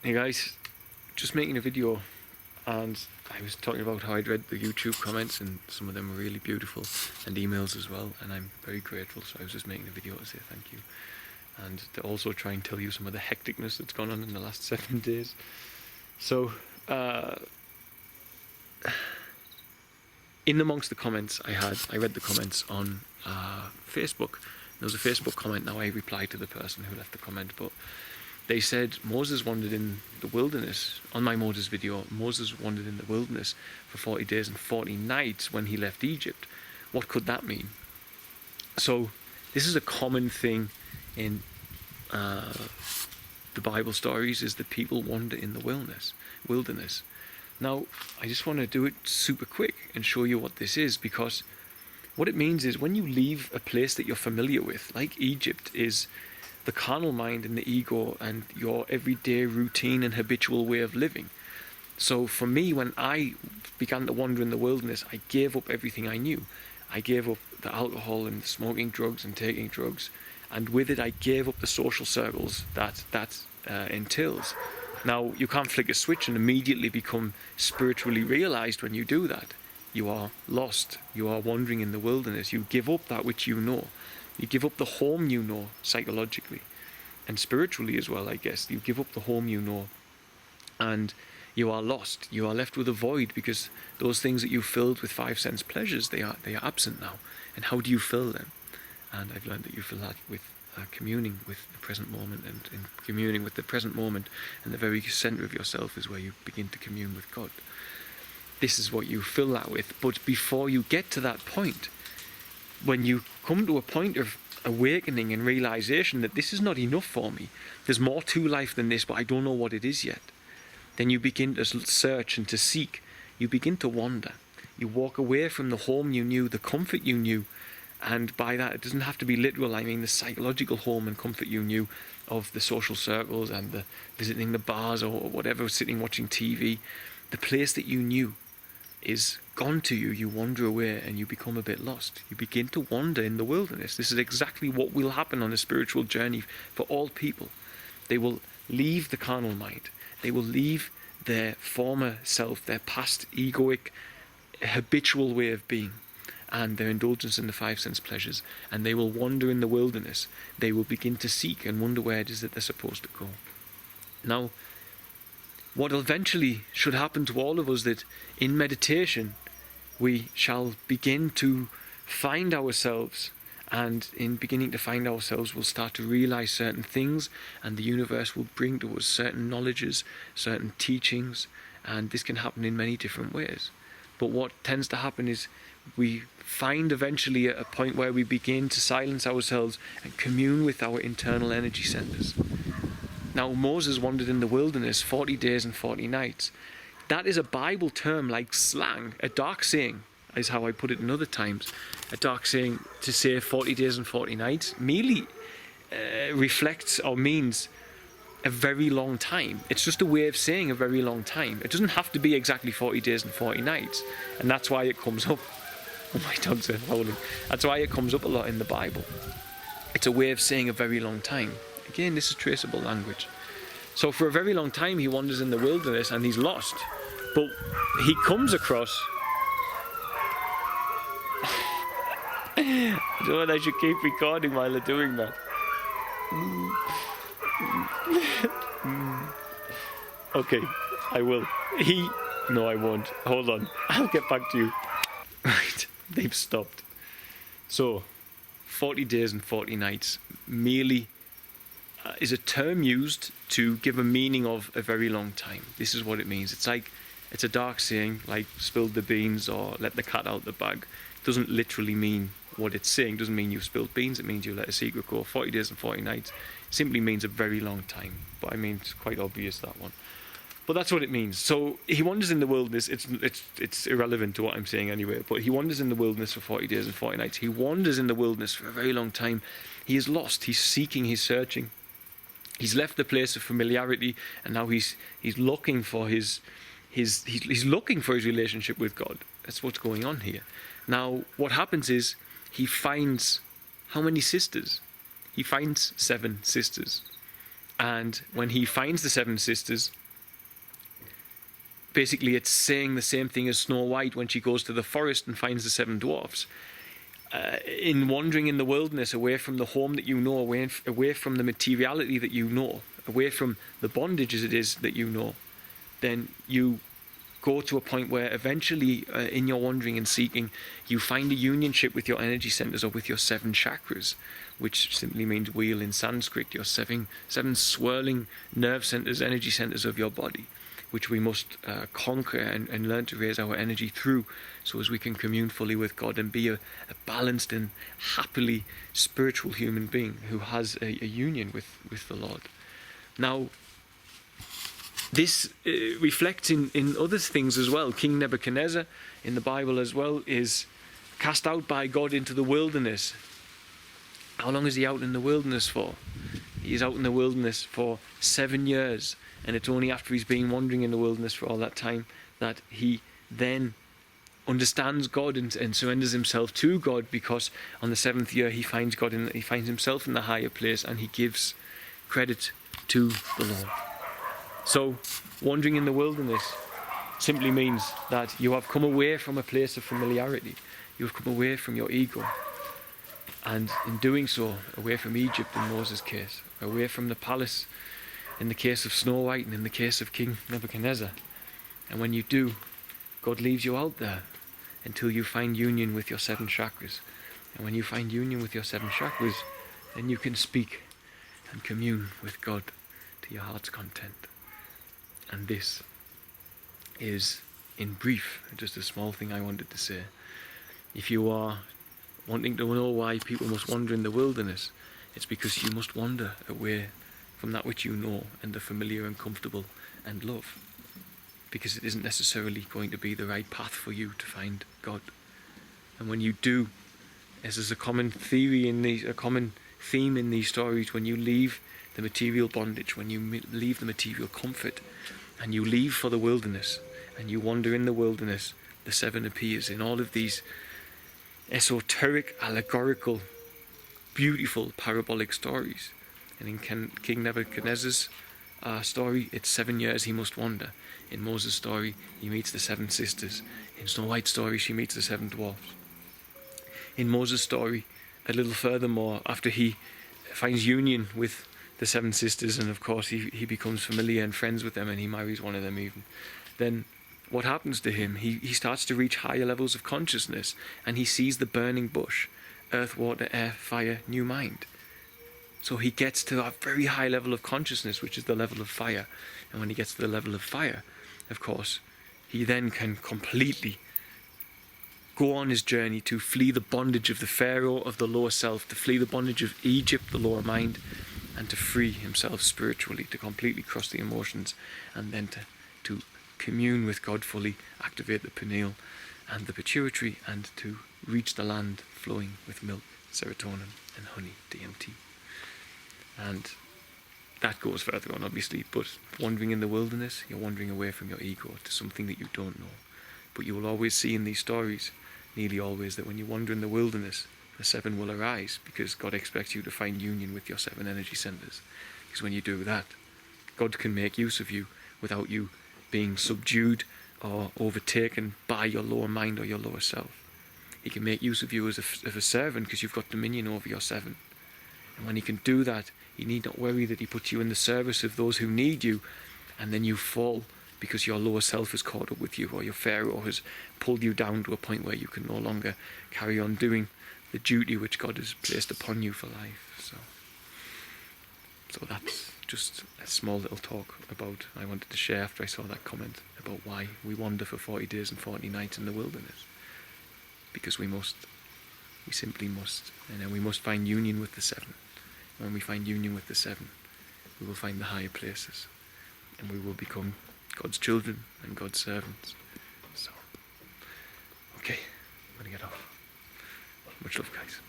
Hey guys, just making a video, and I was talking about how I'd read the YouTube comments and some of them were really beautiful, and emails as well, and I'm very grateful. So I was just making a video to say thank you, and to also try and tell you some of the hecticness that's gone on in the last 7 days. So in amongst the comments I read the comments on Facebook. There was a Facebook comment. Now I replied to the person who left the comment, but they said Moses wandered in the wilderness. On my Moses video, Moses wandered in the wilderness for 40 days and 40 nights when he left Egypt. What could that mean? So this is a common thing in the Bible stories, is that people wander in the wilderness. Now, I just want to do it super quick and show you what this is, because what it means is when you leave a place that you're familiar with, like Egypt is the carnal mind and the ego and your everyday routine and habitual way of living. So for me, when I began to wander in the wilderness, I gave up everything I knew. I gave up the alcohol and smoking drugs and taking drugs, and with it I gave up the social circles that entails. Now, you can't flick a switch and immediately become spiritually realized when you do that. You are lost. You are wandering in the wilderness. You give up that which you know. You give up the home you know, psychologically and spiritually as well, I guess. You give up the home you know, and you are lost. You are left with a void, because those things that you filled with 5 sense pleasures, they are absent now. And how do you fill them? And I've learned that you fill that with communing with the present moment, and in communing with the present moment, and the very centre of yourself is where you begin to commune with God. This is what you fill that with. But before you get to that point, when you come to a point of awakening and realization that this is not enough for me, there's more to life than this, but I don't know what it is yet, then you begin to search and to seek. You begin to wander. You walk away from the home you knew, the comfort you knew, and by that, it doesn't have to be literal. I mean the psychological home and comfort you knew of the social circles and the visiting the bars or whatever, sitting watching TV. The place that you knew is gone to you. You wander away and you become a bit lost. You begin to wander in the wilderness. This is exactly what will happen on a spiritual journey for all people. They will leave the carnal mind. They will leave their former self, their past egoic, habitual way of being, and their indulgence in the 5 sense pleasures, and they will wander in the wilderness. They will begin to seek and wonder where it is that they're supposed to go. Now, what eventually should happen to all of us, that in meditation we shall begin to find ourselves, and in beginning to find ourselves we'll start to realize certain things, and the universe will bring to us certain knowledges, certain teachings, and this can happen in many different ways. But what tends to happen is we find eventually a point where we begin to silence ourselves and commune with our internal energy centers. Now, Moses wandered in the wilderness 40 days and 40 nights. That is a Bible term like slang. A dark saying is how I put it in other times. A dark saying to say 40 days and 40 nights merely reflects or means a very long time. It's just a way of saying a very long time. It doesn't have to be exactly 40 days and 40 nights. And that's why it comes up. Oh, my dogs are howling. That's why it comes up a lot in the Bible. It's a way of saying a very long time. Again, this is traceable language. So for a very long time he wanders in the wilderness and he's lost. But he comes across... I don't know whether I should keep recording while they're doing that. Okay, I will. No, I won't. Hold on. I'll get back to you. Right, they've stopped. So, 40 days and 40 nights merely is a term used to give a meaning of a very long time. This is what it means. It's a dark saying, like spilled the beans or let the cat out the bag. It doesn't literally mean what it's saying. It doesn't mean you've spilled beans. It means you let a secret go. 40 days and 40 nights simply means a very long time. But I mean, it's quite obvious, that one. But that's what it means. So he wanders in the wilderness. It's irrelevant to what I'm saying anyway. But he wanders in the wilderness for 40 days and 40 nights. He wanders in the wilderness for a very long time. He is lost. He's seeking. He's searching. He's left the place of familiarity, and now he's looking for he's looking for his relationship with God. That's what's going on here. Now, what happens is he finds how many sisters? He finds 7 sisters. And when he finds the seven sisters, basically it's saying the same thing as Snow White when she goes to the forest and finds the seven dwarfs. In wandering in the wilderness, away from the home that you know, away from the materiality that you know, away from the bondage as it is that you know, then you go to a point where eventually in your wandering and seeking, you find a unionship with your energy centers, or with your seven chakras, which simply means wheel in Sanskrit, your seven swirling nerve centers, energy centers of your body, which we must conquer and learn to raise our energy through, so as we can commune fully with God and be a balanced and happily spiritual human being who has a union with the Lord. Now, this reflects in other things as well. King Nebuchadnezzar in the Bible as well is cast out by God into the wilderness. How long is he out in the wilderness for? He's out in the wilderness for 7 years, and it's only after he's been wandering in the wilderness for all that time that he then understands God and surrenders himself to God, because on the 7th year he finds God he finds himself in the higher place, and he gives credit to the Lord. So wandering in the wilderness simply means that you have come away from a place of familiarity. You have come away from your ego, and in doing so, away from Egypt in Moses' case, away from the palace in the case of Snow White and in the case of King Nebuchadnezzar. And when you do, God leaves you out there until you find union with your seven chakras. And when you find union with your seven chakras, then you can speak and commune with God to your heart's content. And this is, in brief, just a small thing I wanted to say. If you are wanting to know why people must wander in the wilderness, it's because you must wander away from that which you know and the familiar and comfortable and love, because it isn't necessarily going to be the right path for you to find God. And when you do, as is a common theme in these stories, when you leave the material bondage, when you leave the material comfort, and you leave for the wilderness, and you wander in the wilderness, the seven appears in all of these esoteric, allegorical, beautiful, parabolic stories. And in King Nebuchadnezzar's story, it's 7 years he must wander. In Moses' story, he meets the seven sisters. In Snow White's story, she meets the seven dwarfs. In Moses' story, a little furthermore, after he finds union with the seven sisters, and of course he becomes familiar and friends with them, and he marries one of them even, then what happens to him? He starts to reach higher levels of consciousness, and he sees the burning bush, earth, water, air, fire, new mind. So he gets to a very high level of consciousness, which is the level of fire. And when he gets to the level of fire, of course, he then can completely go on his journey to flee the bondage of the Pharaoh of the lower self, to flee the bondage of Egypt, the lower mind, and to free himself spiritually, to completely cross the emotions, and then to commune with God fully, activate the pineal and the pituitary, and to reach the land flowing with milk, serotonin, and honey, DMT. And that goes further on, obviously, but wandering in the wilderness, you're wandering away from your ego to something that you don't know. But you will always see in these stories, nearly always, that when you wander in the wilderness, the seven will arise, because God expects you to find union with your seven energy centers. Because when you do that, God can make use of you without you being subdued or overtaken by your lower mind or your lower self. He can make use of you as a servant, because you've got dominion over your seven. And when he can do that, you need not worry that he puts you in the service of those who need you, and then you fall because your lower self has caught up with you, or your Pharaoh has pulled you down to a point where you can no longer carry on doing the duty which God has placed upon you for life. So that's just a small little talk about I wanted to share after I saw that comment about why we wander for 40 days and 40 nights in the wilderness. Because we simply must. And then we must find union with the seven. When we find union with the seven, we will find the higher places, and we will become God's children and God's servants. So, okay, I'm going to get off. Much love, guys.